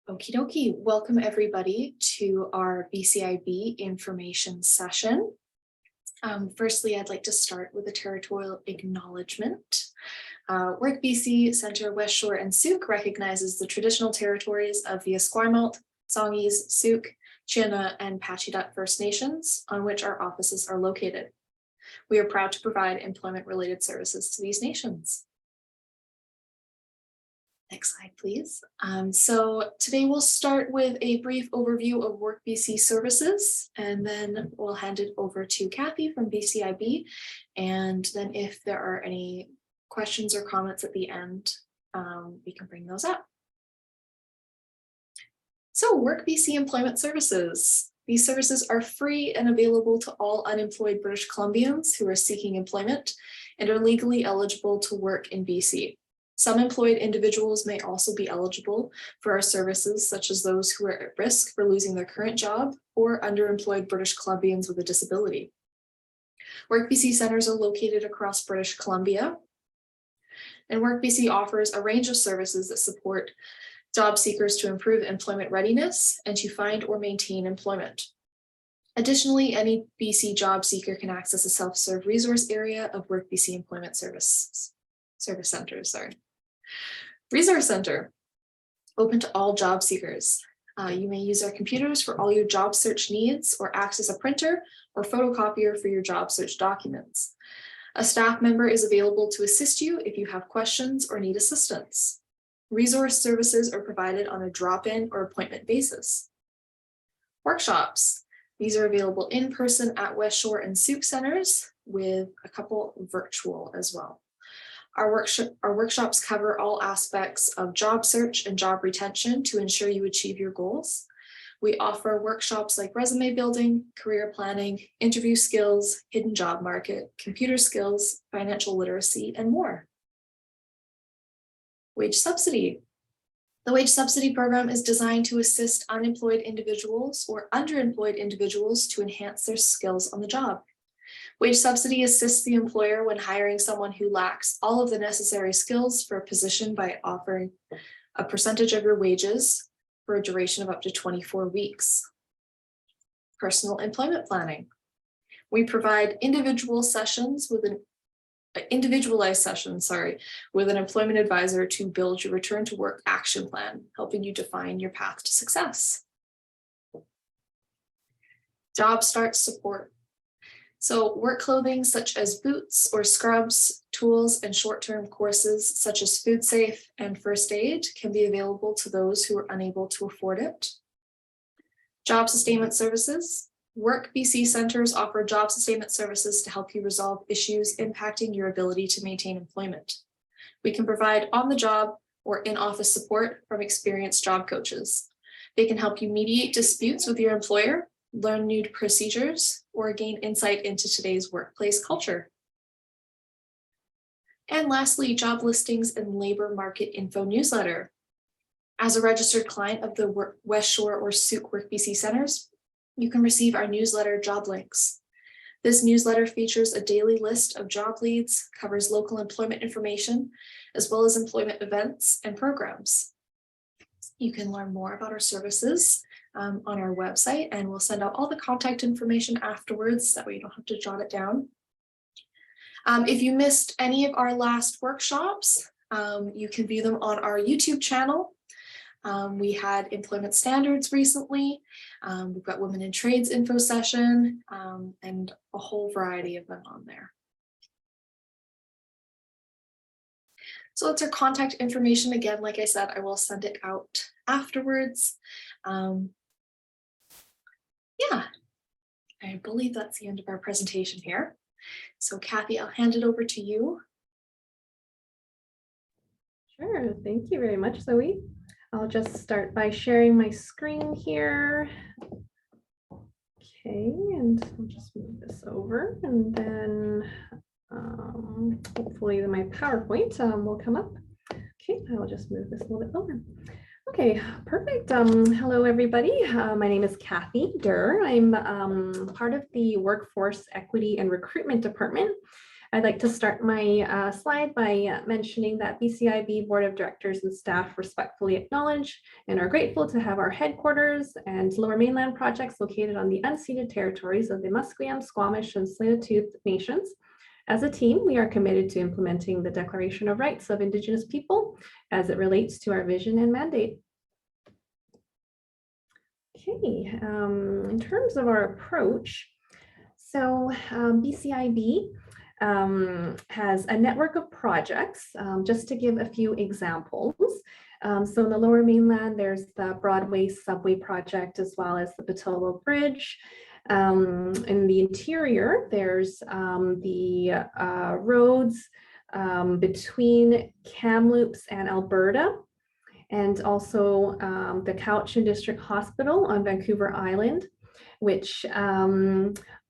Okie dokie. Welcome everybody to our BCIB information session. Firstly, I'd like to start with a territorial acknowledgement. Work BC Centre West Shore and Sooke recognizes the traditional territories of the Esquimalt, Songhees, Sooke, Chinook, and Patchedut First Nations on which our offices are located. We are proud to provide employment-related services to these nations. Next slide, please. So today we'll start with a brief overview of Work BC services, and then we'll hand it over to Kathy from BCIB. And then if there are any questions or comments at the end, we can bring those up. So Work BC Employment Services. These services are free and available to all unemployed British Columbians who are seeking employment and are legally eligible to work in BC. Some employed individuals may also be eligible for our services, such as those who are at risk for losing their current job or underemployed British Columbians with a disability. Work BC centres are located across British Columbia, and Work BC offers a range of services that support job seekers to improve employment readiness and to find or maintain employment. Additionally, any BC job seeker can access a self-serve resource area of Work BC Employment Service Centres. Resource Center, open to all job seekers. You may use our computers for all your job search needs or access a printer or photocopier for your job search documents. A staff member is available to assist you if you have questions or need assistance. Resource services are provided on a drop-in or appointment basis. Workshops. These are available in person at West Shore and Sooke centres, with a couple virtual as well. Our workshops cover all aspects of job search and job retention to ensure you achieve your goals. We offer workshops like resume building, career planning, interview skills, hidden job market, computer skills, financial literacy, and more. Wage subsidy. The wage subsidy program is designed to assist unemployed individuals or underemployed individuals to enhance their skills on the job. Wage subsidy assists the employer when hiring someone who lacks all of the necessary skills for a position by offering a percentage of your wages for a duration of up to 24 weeks. Personal employment planning. We provide individualized sessions with an employment advisor to build your return to work action plan, helping you define your path to success. Job start support. So work clothing such as boots or scrubs, tools, and short-term courses such as food safe and first aid can be available to those who are unable to afford it. Job sustainment services. Work BC centres offer job sustainment services to help you resolve issues impacting your ability to maintain employment. We can provide on-the-job or in-office support from experienced job coaches. They can help you mediate disputes with your employer, learn new procedures, or gain insight into today's workplace culture. And lastly, job listings and labor market info newsletter. As a registered client of the West Shore or Sooke Work BC centres, you can receive our newsletter Job Links. This newsletter features a daily list of job leads, covers local employment information, as well as employment events and programs. You can learn more about our services on our website, and we'll send out all the contact information afterwards, that way you don't have to jot it down. If you missed any of our last workshops, you can view them on our YouTube channel. We had employment standards recently. We've got women in trades info session, and a whole variety of them on there. So that's our contact information. Again, like I said, I will send it out afterwards. Yeah, I believe that's the end of our presentation here. So Kathy, I'll hand it over to you. Sure, thank you very much, Zoe. I'll just start by sharing my screen here. Okay, and I'll just move this over, and then hopefully my PowerPoint will come up. Okay, I'll just move this a little bit over. Okay, perfect. Hello, everybody. My name is Kathy Durr. I'm part of the Workforce Equity and Recruitment Department I'd like to start my slide by mentioning that BCIB Board of Directors and staff respectfully acknowledge and are grateful to have our headquarters and Lower Mainland projects located on the unceded territories of the Musqueam, Squamish, and Tsleil-Waututh Nations. As a team, we are committed to implementing the Declaration of Rights of Indigenous People as it relates to our vision and mandate. Okay, in terms of our approach, so BCIB has a network of projects. Just to give a few examples. So in the Lower Mainland, there's the Broadway Subway project, as well as the Batolo Bridge. In the interior, there's the roads between Kamloops and Alberta, and also the Cowichan District Hospital on Vancouver Island, which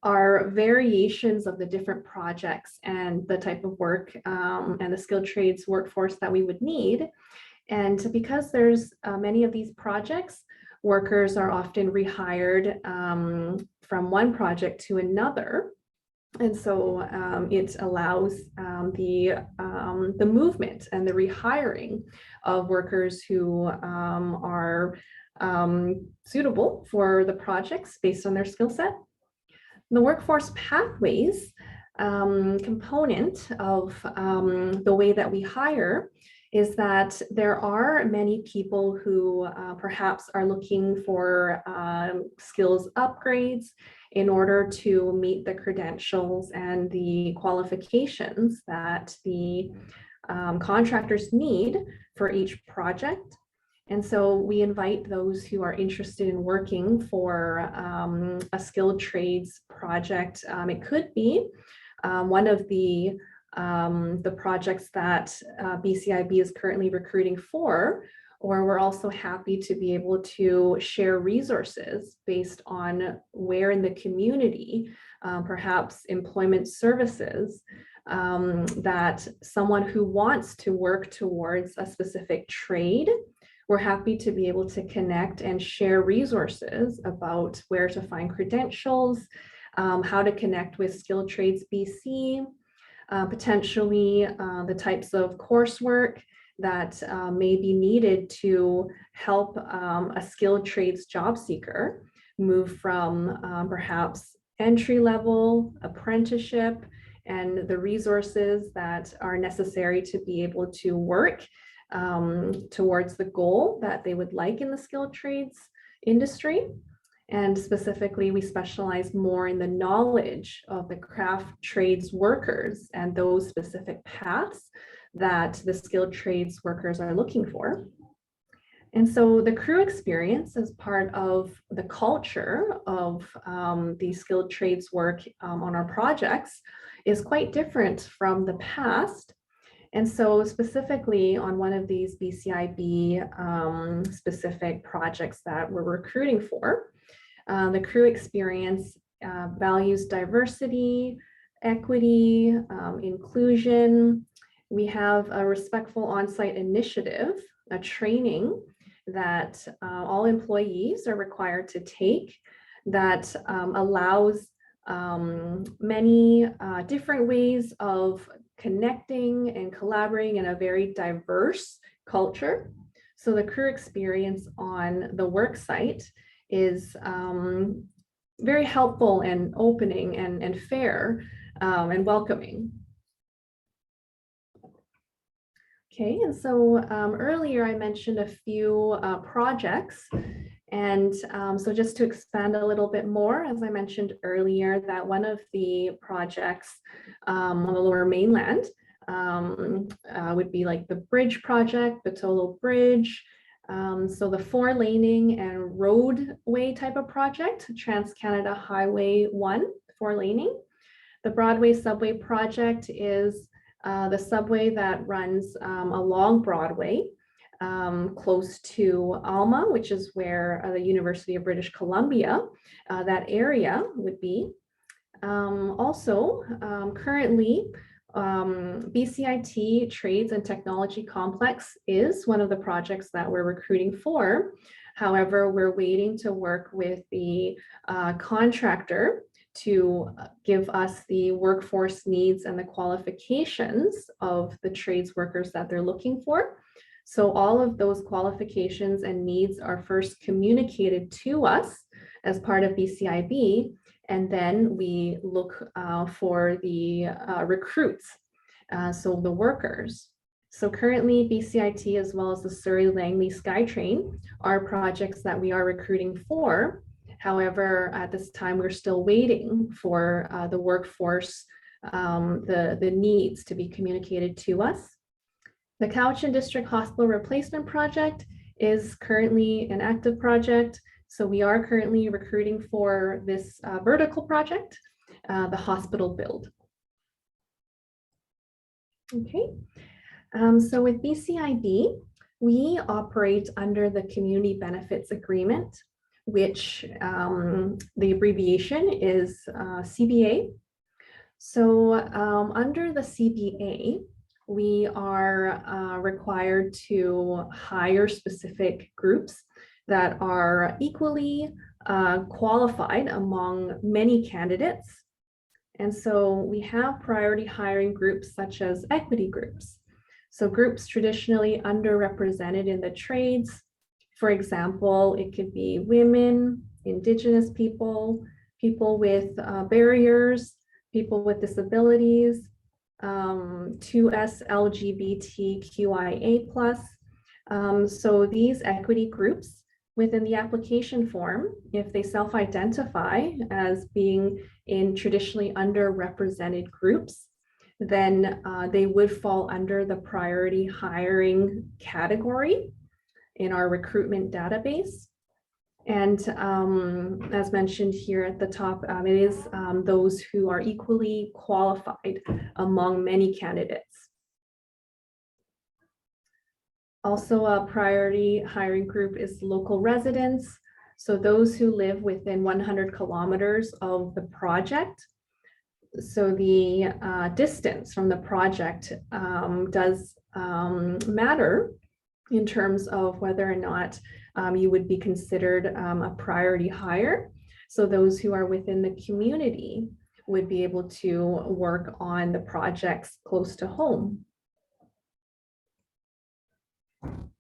are variations of the different projects and the type of work and the skilled trades workforce that we would need. And because there's many of these projects, workers are often rehired from one project to another. And so it allows the movement and the rehiring of workers who are suitable for the projects based on their skill set. The workforce pathways component of the way that we hire is that there are many people who perhaps are looking for skills upgrades in order to meet the credentials and the qualifications that the contractors need for each project. And so we invite those who are interested in working for a skilled trades project. It could be one of the projects that BCIB is currently recruiting for, or we're also happy to be able to share resources based on where in the community, perhaps employment services, that someone who wants to work towards a specific trade, we're happy to be able to connect and share resources about where to find credentials, how to connect with Skilled Trades BC, potentially the types of coursework that may be needed to help a skilled trades job seeker move from perhaps entry-level apprenticeship and the resources that are necessary to be able to work towards the goal that they would like in the skilled trades industry. And specifically, we specialize more in the knowledge of the craft trades workers and those specific paths that the skilled trades workers are looking for. And so the crew experience as part of the culture of the skilled trades work on our projects is quite different from the past. And so specifically on one of these BCIB specific projects that we're recruiting for, the crew experience values diversity, equity, inclusion. We have a respectful on-site initiative, a training that all employees are required to take that allows many different ways of connecting and collaborating in a very diverse culture. So the crew experience on the work site is very helpful and opening and fair and welcoming. Okay, and so earlier I mentioned a few projects. And so just to expand a little bit more, as I mentioned earlier, that one of the projects on the Lower Mainland would be like the bridge project, Batolo Bridge. So the 4-laning and roadway type of project, Trans-Canada Highway 1, 4-laning. The Broadway Subway project is the subway that runs along Broadway, close to Alma, which is where the University of British Columbia, that area would be. Also, currently, BCIT Trades and Technology Complex is one of the projects that we're recruiting for. However, we're waiting to work with the contractor to give us the workforce needs and the qualifications of the trades workers that they're looking for. So all of those qualifications and needs are first communicated to us as part of BCIB, and then we look for the recruits, so the workers. So currently BCIT as well as the Surrey Langley SkyTrain are projects that we are recruiting for. However, at this time, we're still waiting for the workforce, the needs to be communicated to us. The Cowichan District Hospital Replacement Project is currently an active project. So we are currently recruiting for this vertical project, the hospital build. Okay, so with BCIB, we operate under the Community Benefits Agreement, which the abbreviation is CBA. So under the CBA, we are required to hire specific groups that are equally qualified among many candidates. And so we have priority hiring groups such as equity groups. So groups traditionally underrepresented in the trades. For example, it could be women, Indigenous people, people with barriers, people with disabilities, 2S LGBTQIA+. So these equity groups within the application form, if they self-identify as being in traditionally underrepresented groups, then they would fall under the priority hiring category in our recruitment database. And as mentioned here at the top, it is those who are equally qualified among many candidates. Also, a priority hiring group is local residents. So those who live within 100 kilometers of the project. So the distance from the project does matter in terms of whether or not you would be considered a priority hire. So those who are within the community would be able to work on the projects close to home.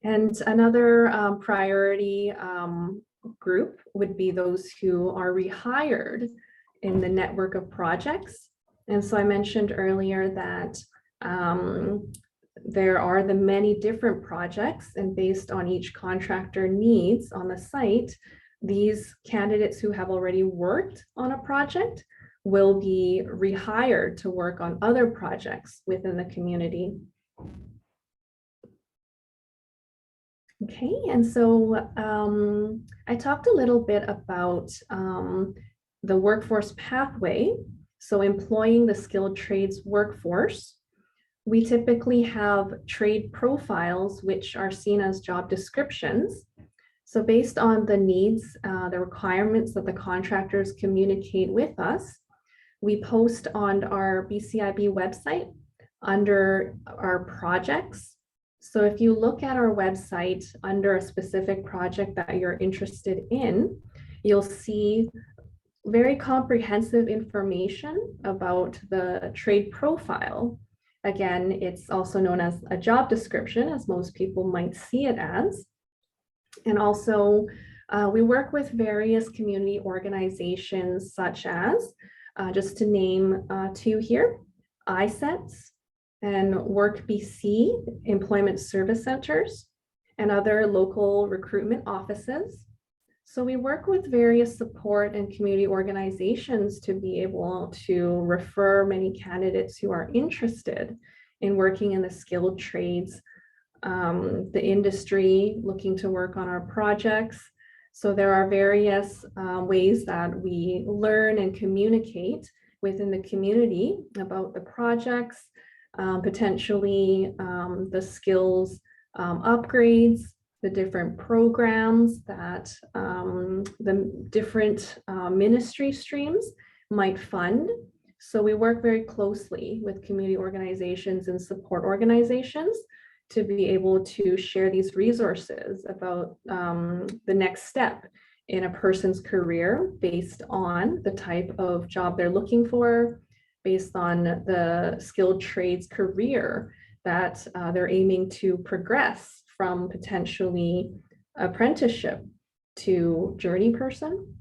And another priority group would be those who are rehired in the network of projects. And so I mentioned earlier that there are the many different projects, and based on each contractor needs on the site, these candidates who have already worked on a project will be rehired to work on other projects within the community. Okay, and so I talked a little bit about the workforce pathway. So employing the skilled trades workforce. We typically have trade profiles, which are seen as job descriptions. So based on the needs, the requirements that the contractors communicate with us, we post on our BCIB website under our projects. So if you look at our website under a specific project that you're interested in, you'll see very comprehensive information about the trade profile. Again, it's also known as a job description, as most people might see it as. And also, we work with various community organizations such as, just to name two here, ISETs and Work BC Employment Service Centers and other local recruitment offices. So we work with various support and community organizations to be able to refer many candidates who are interested in working in the skilled trades, the industry, looking to work on our projects. So there are various ways that we learn and communicate within the community about the projects, potentially the skills upgrades, the different programs that the different ministry streams might fund. So we work very closely with community organizations and support organizations to be able to share these resources about the next step in a person's career based on the type of job they're looking for, based on the skilled trades career that they're aiming to progress from potentially apprenticeship to journey person.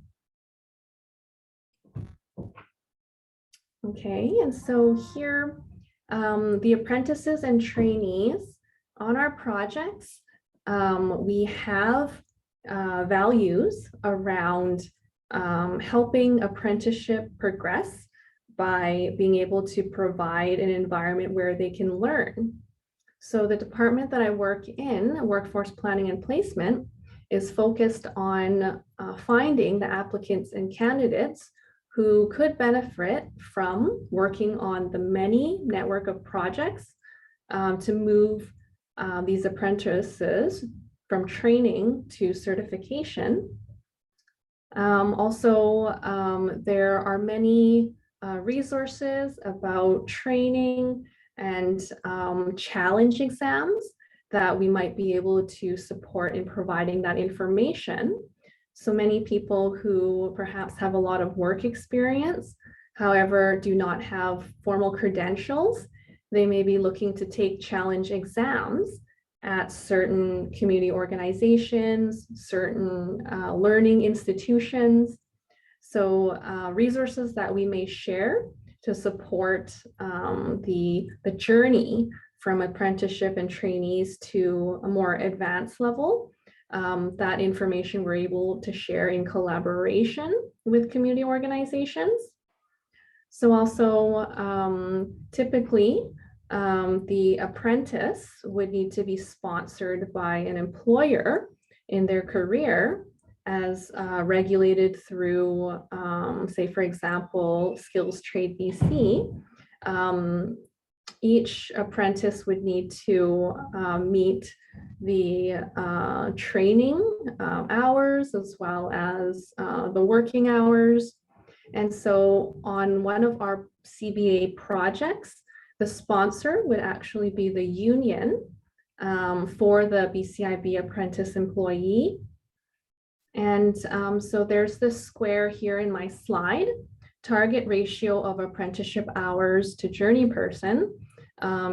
Okay, and so here, the apprentices and trainees on our projects, we have values around helping apprenticeship progress by being able to provide an environment where they can learn. So the department that I work in, workforce planning and placement, is focused on finding the applicants and candidates who could benefit from working on the many network of projects to move these apprentices from training to certification. Also, there are many resources about training and challenge exams that we might be able to support in providing that information. So many people who perhaps have a lot of work experience, however, do not have formal credentials, they may be looking to take challenge exams at certain community organizations, certain learning institutions. So resources that we may share to support the journey from apprenticeship and trainees to a more advanced level. That information we're able to share in collaboration with community organizations. So also typically the apprentice would need to be sponsored by an employer in their career as regulated through, say, for example, Skills Trade BC. Each apprentice would need to meet the training hours as well as the working hours. And so on one of our CBA projects, the sponsor would actually be the union for the BCIB apprentice employee. And so there's this square here in my slide, target ratio of apprenticeship hours to journey person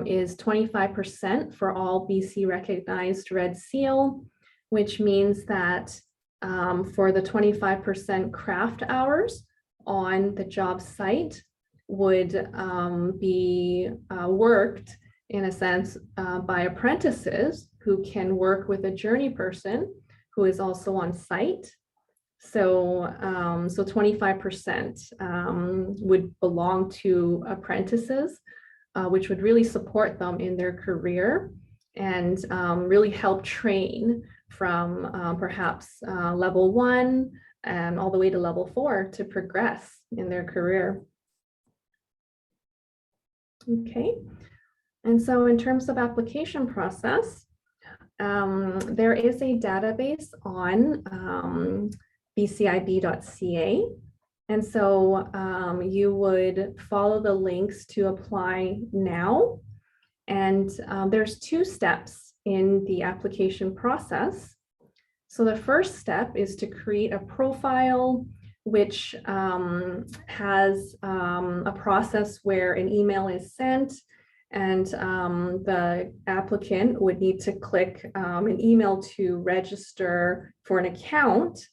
is 25% for all BC recognized Red Seal, which means that for the 25% craft hours on the job site would be worked in a sense by apprentices who can work with a journey person who is also on site. So 25% would belong to apprentices, which would really support them in their career and really help train from perhaps level 1 and all the way to level 4 to progress in their career. Okay, and so in terms of application process, there is a database on BCIB.ca. And so you would follow the links to apply now. And there's 2 steps in the application process. So the first step is to create a profile, which has a process where an email is sent and the applicant would need to click an email to register for an account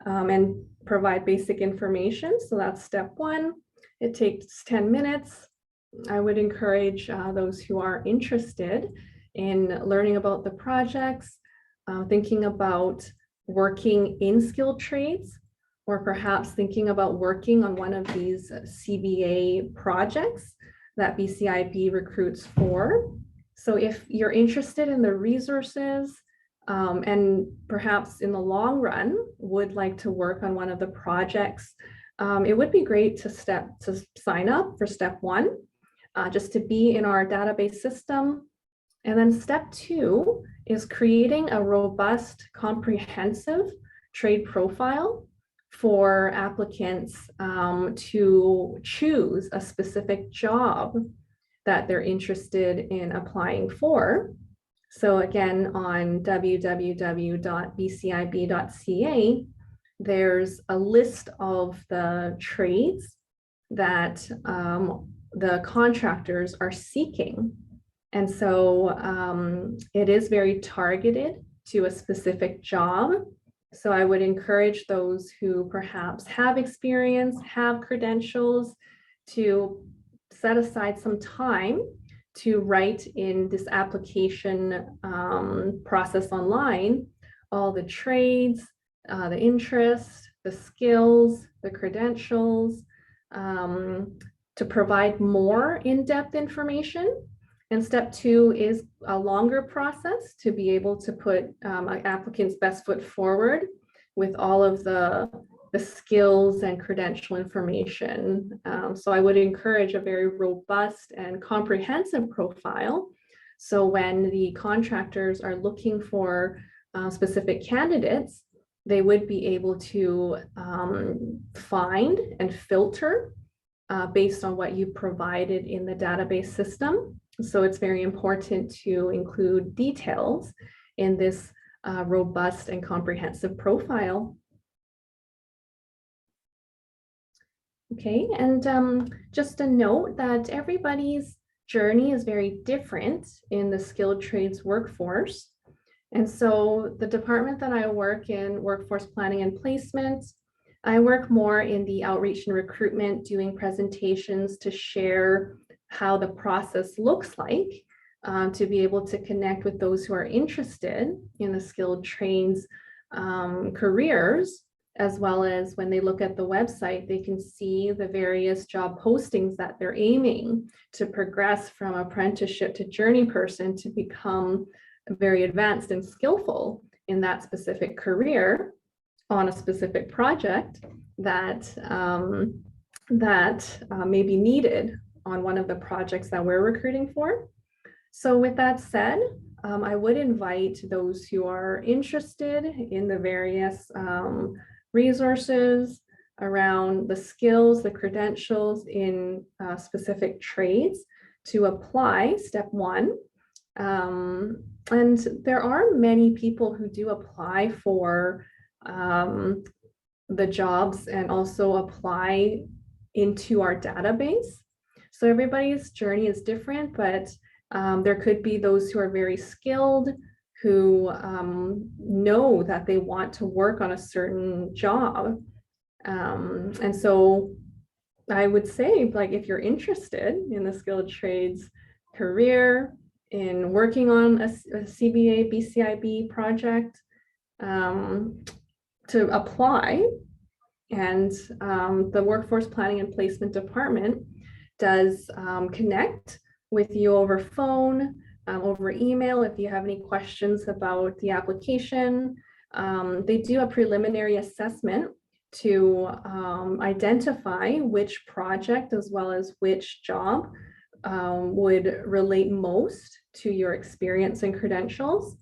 and provide basic information. So that's step 1. It takes 10 minutes. I would encourage those who are interested in learning about the projects, thinking about working in skilled trades, or perhaps thinking about working on one of these CBA projects that BCIB recruits for. So if you're interested in the resources and perhaps in the long run would like to work on one of the projects, it would be great to sign up for step 1, just to be in our database system. And then step 2 is creating a robust, comprehensive trade profile for applicants to choose a specific job that they're interested in applying for. So again, on www.bcib.ca, there's a list of the trades that the contractors are seeking. And so it is very targeted to a specific job. So I would encourage those who perhaps have experience, have credentials, to set aside some time to write in this application process online all the trades, the interests, the skills, the credentials, to provide more in-depth information. And step 2 is a longer process to be able to put an applicant's best foot forward with all of the skills and credential information. So I would encourage a very robust and comprehensive profile. So when the contractors are looking for specific candidates, they would be able to find and filter based on what you provided in the database system. So it's very important to include details in this robust and comprehensive profile. Okay, and just a note that everybody's journey is very different in the skilled trades workforce. And so the department that I work in, workforce planning and placement, I work more in the outreach and recruitment, doing presentations to share how the process looks like, to be able to connect with those who are interested in the skilled trades careers, as well as when they look at the website, they can see the various job postings that they're aiming to progress from apprenticeship to journey person to become very advanced and skillful in that specific career on a specific project that may be needed on one of the projects that we're recruiting for. So with that said, I would invite those who are interested in the various resources around the skills, the credentials in specific trades to apply, step 1. And there are many people who do apply for the jobs and also apply into our database. So everybody's journey is different, but there could be those who are very skilled, who know that they want to work on a certain job. And so I would say, like, if you're interested in the skilled trades career, in working on a CBA, BCIB project, to apply. And the Workforce Planning and Placement Department does connect with you over phone, over email, if you have any questions about the application. They do a preliminary assessment to identify which project as well as which job would relate most to your experience and credentials.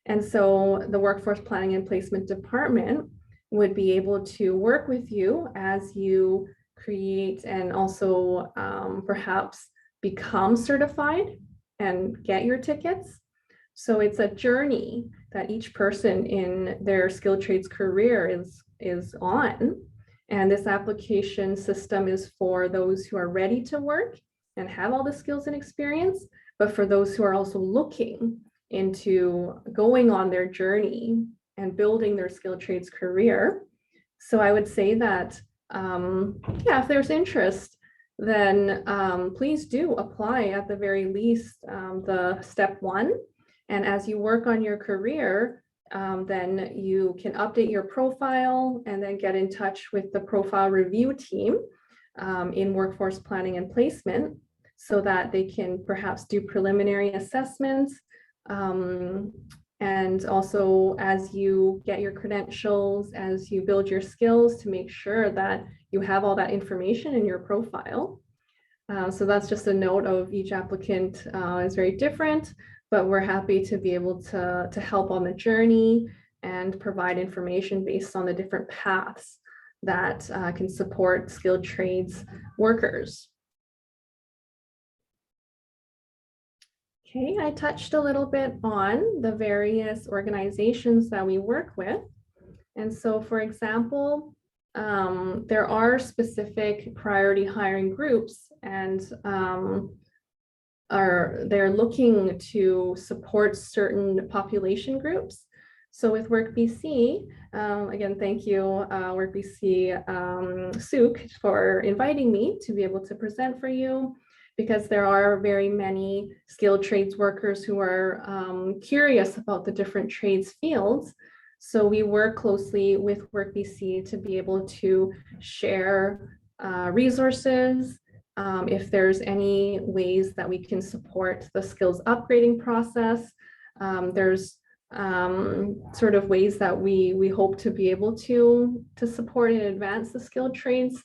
And so the Workforce Planning and Placement Department would be able to work with you as you create and also perhaps become certified and get your tickets. So it's a journey that each person in their skilled trades career is on. And this application system is for those who are ready to work and have all the skills and experience, but for those who are also looking into going on their journey and building their skilled trades career. So I would say that, yeah, if there's interest, then please do apply at the very least the step 1. And as you work on your career, then you can update your profile and then get in touch with the profile review team in workforce planning and placement so that they can perhaps do preliminary assessments. And also as you get your credentials, as you build your skills, to make sure that you have all that information in your profile. So that's just a note of each applicant is very different, but we're happy to be able to help on the journey and provide information based on the different paths that can support skilled trades workers. Okay, I touched a little bit on the various organizations that we work with. And so, for example, there are specific priority hiring groups, and they're looking to support certain population groups. So with Work BC, again, thank you, Work BC Souk, for inviting me to be able to present for you, because there are very many skilled trades workers who are curious about the different trades fields. So we work closely with Work BC to be able to share resources, if there's any ways that we can support the skills upgrading process. There's sort of ways that we hope to be able to support and advance the skilled trades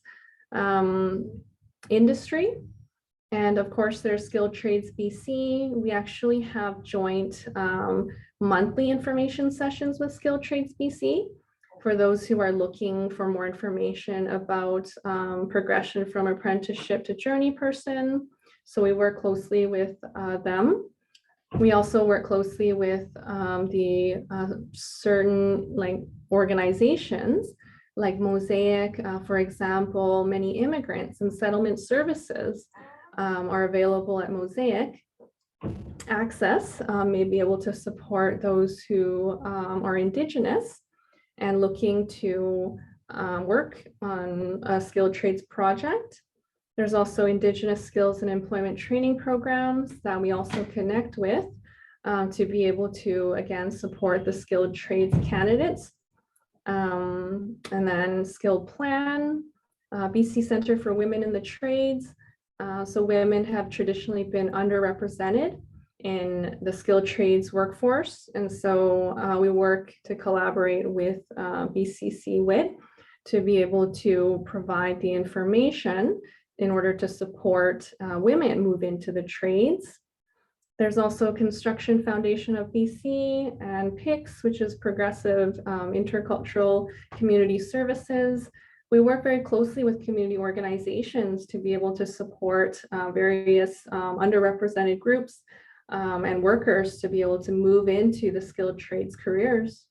industry. And of course, there's Skilled Trades BC. We actually have joint monthly information sessions with Skilled Trades BC for those who are looking for more information about progression from apprenticeship to journey person. So we work closely with them. We also work closely with the certain organizations like Mosaic, for example. Many immigrants and settlement services are available at Mosaic. Access may be able to support those who are Indigenous and looking to work on a skilled trades project. There's also Indigenous skills and employment training programs that we also connect with to be able to, again, support the skilled trades candidates. And then Skilled Plan, BC Center for Women in the Trades. So women have traditionally been underrepresented in the skilled trades workforce. And so we work to collaborate with BCCWIT to be able to provide the information in order to support women move into the trades. There's also Construction Foundation of BC and PICS, which is Progressive Intercultural Community Services. We work very closely with community organizations to be able to support various underrepresented groups and workers to be able to move into the skilled trades careers.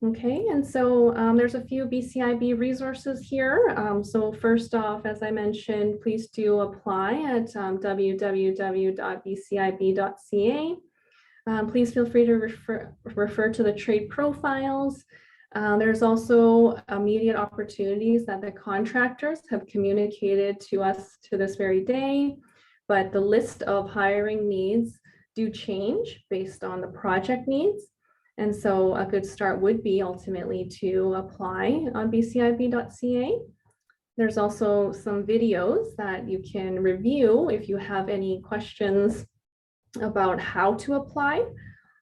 Okay, and so there's a few BCIB resources here. So first off, as I mentioned, please do apply at www.bcib.ca. Please feel free to refer to the trade profiles. There's also immediate opportunities that the contractors have communicated to us to this very day, but the list of hiring needs do change based on the project needs. And so a good start would be ultimately to apply on bcib.ca. There's also some videos that you can review if you have any questions about how to apply.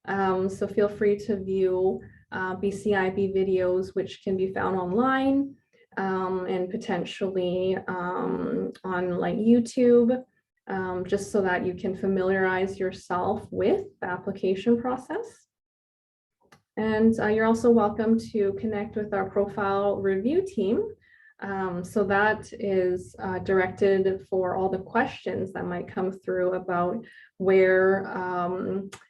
So feel free to view BCIB videos, which can be found online and potentially on YouTube, just so that you can familiarize yourself with the application process. And you're also welcome to connect with our profile review team. So that is directed for all the questions that might come through about where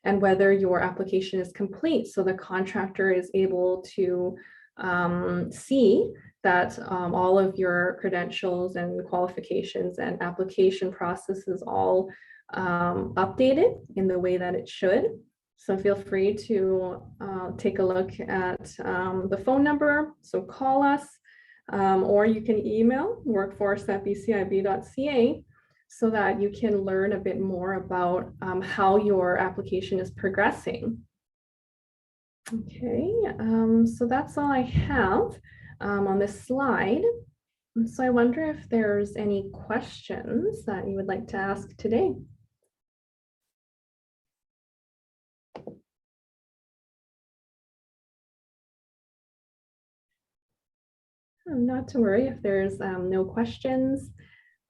and whether your application is complete. So the contractor is able to see that all of your credentials and qualifications and application process is all updated in the way that it should. So feel free to take a look at the phone number. So call us, or you can email workforce@bcib.ca so that you can learn a bit more about how your application is progressing. Okay, so that's all I have on this slide. And so I wonder if there's any questions that you would like to ask today. Not to worry if there's no questions.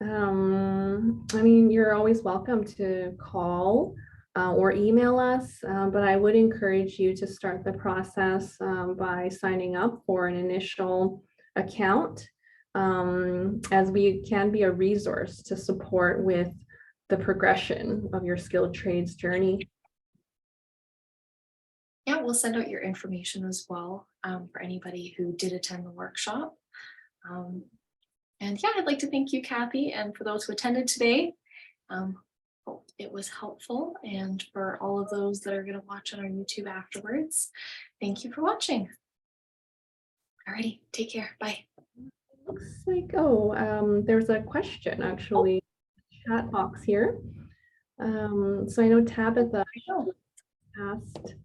I mean, you're always welcome to call or email us, but I would encourage you to start the process by signing up for an initial account, as we can be a resource to support with the progression of your skilled trades journey. yeah, we'll send out your information as well for anybody who did attend the workshop. And yeah, I'd like to thank you, Kathy, and for those who attended today. Hope it was helpful, and for all of those that are going to watch on our YouTube afterwards, thank you for watching. Alrighty, take care. Bye. Looks like, there's a question actually, chat box here. So I know Tabitha asked,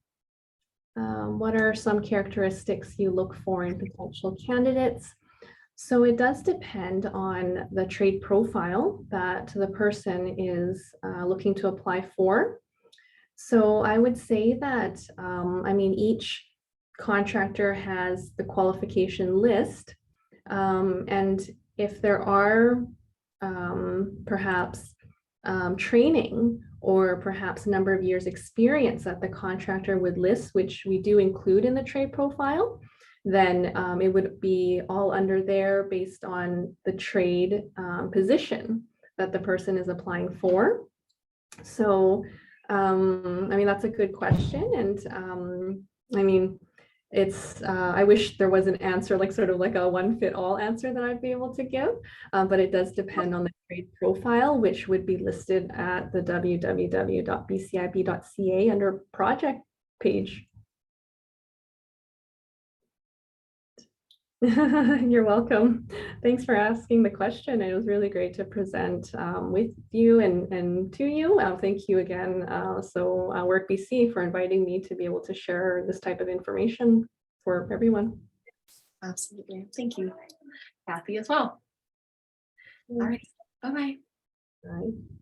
what are some characteristics you look for in potential candidates? So it does depend on the trade profile that the person is looking to apply for. So I would say that, each contractor has the qualification list. And if there are perhaps training or perhaps a number of years experience that the contractor would list, which we do include in the trade profile, then it would be all under there based on the trade position that the person is applying for. So, that's a good question. And I wish there was an answer, like sort of like a one-fit-all answer that I'd be able to give, but it does depend on the trade profile, which would be listed at the www.bcib.ca under project page. You're welcome. Thanks for asking the question. It was really great to present with you and to you. Thank you again, Work BC, for inviting me to be able to share this type of information for everyone. Absolutely. Thank you, Kathy, as well. All right. Bye-bye. Bye.